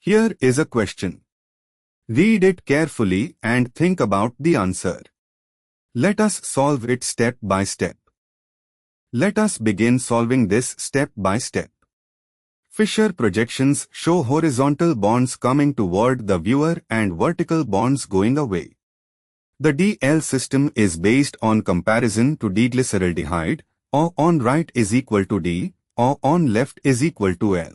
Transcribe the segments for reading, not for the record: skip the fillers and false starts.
Here is a question. Read it carefully and think about the answer. Let us solve it step by step. Let us begin solving this step by step. Fischer projections show horizontal bonds coming toward the viewer and vertical bonds going away. The DL system is based on comparison to diglyceraldehyde, O on right is equal to D, O on left is equal to L.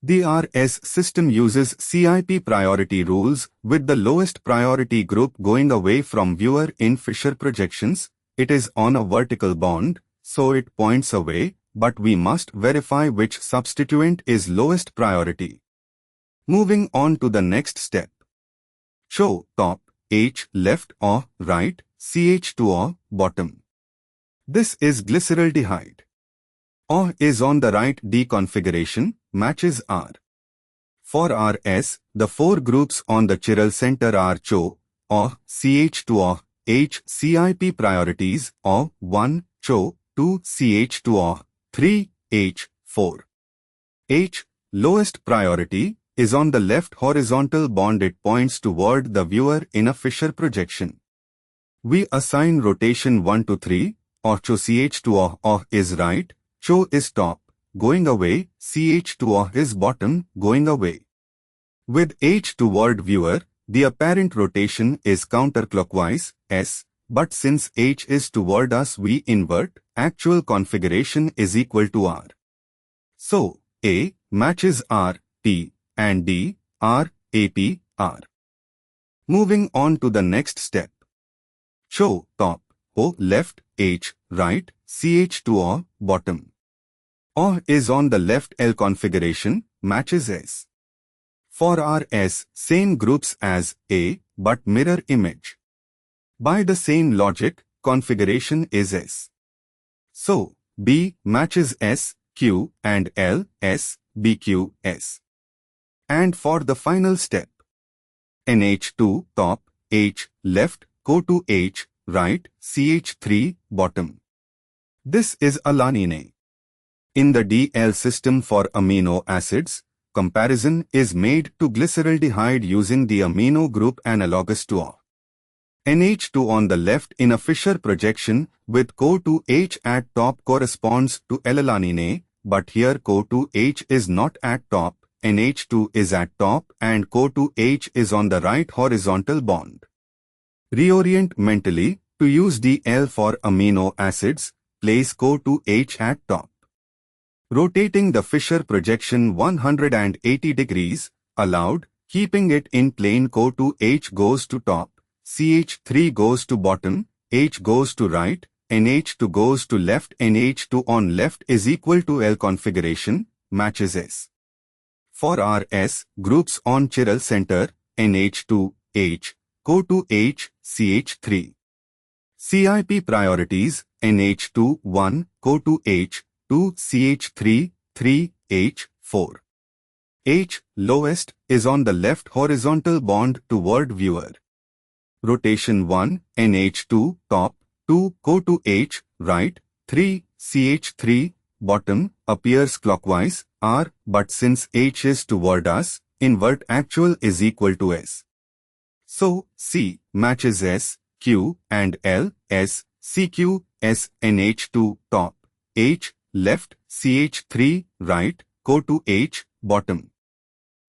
The RS system uses CIP priority rules with the lowest priority group going away from viewer in Fischer projections. It is on a vertical bond, so it points away, but we must verify which substituent is lowest priority. Moving on to the next step. ChO top, H left or right, CH2O bottom. This is glyceraldehyde. O is on the right D configuration, matches R. For RS, the four groups on the chiral center are ChO, O, CH2O, H CIP priorities, O, 1, ChO, 2, CH2O, 3, H, 4. H, lowest priority, is on the left horizontal bond. It points toward the viewer in a Fischer projection. We assign rotation 1 to 3, or ChO CH2O is right, ChO is top, going away, CH2O is bottom, going away. With H toward viewer, the apparent rotation is counterclockwise, S, but since H is toward us we invert, actual configuration is equal to R. So, A matches R, P, and D, R, AP, R. Moving on to the next step. ChO top, O left, H right, CH2O bottom. O is on the left L configuration, matches S. For RS, same groups as A, but mirror image. By the same logic, configuration is S. So, B matches S, Q and L, S, BQ, S. And for the final step, NH2 top, H left, go to H right, CH3 bottom. This is alanine. In the DL system for amino acids, comparison is made to glyceraldehyde using the amino group analogous to O. NH2 on the left in a Fischer projection with CO2H at top corresponds to L-alanine, but here CO2H is not at top, NH2 is at top and CO2H is on the right horizontal bond. Reorient mentally, to use DL for amino acids, place CO2H at top. Rotating the Fischer projection 180 degrees, allowed, keeping it in plane. CO2H goes to top, CH3 goes to bottom, H goes to right, NH2 goes to left. NH2 on left is equal to L configuration, matches S. For RS, groups on chiral center, NH2, H, CO2H, CH3. CIP priorities, NH2, 1, CO2H, 2, CH3, 3, H, 4. H, lowest, is on the left horizontal bond toward viewer. Rotation 1, NH2, top, 2, CO2H, right, 3, CH3, bottom, appears clockwise, R, but since H is toward us, invert actual is equal to S. So, C matches S, Q and L, S, CQ, S, NH2, top, H, left, CH3, right, CO2H, bottom.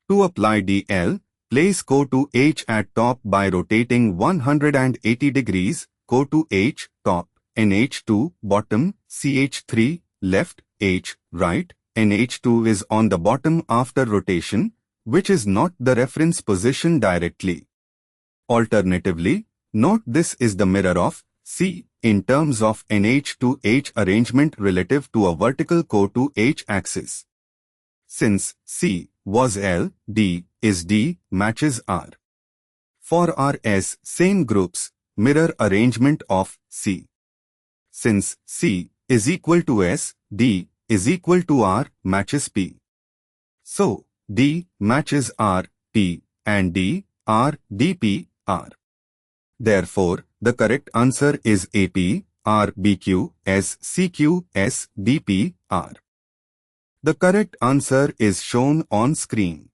To apply DL, place CO2H at top by rotating 180 degrees, CO2H, top, NH2, bottom, CH3, left, H, right, NH2 is on the bottom after rotation, which is not the reference position directly. Alternatively, note this is the mirror of C in terms of NH2H arrangement relative to a vertical CO2H axis. Since C was L, D is D, matches R. For RS, same groups, mirror arrangement of C. Since C is equal to S, D is equal to R, matches P. So, D matches R, P, and D, R, DP, R. Therefore, the correct answer is AP, R, BQ, S, CQ, S, DP, R. The correct answer is shown on screen.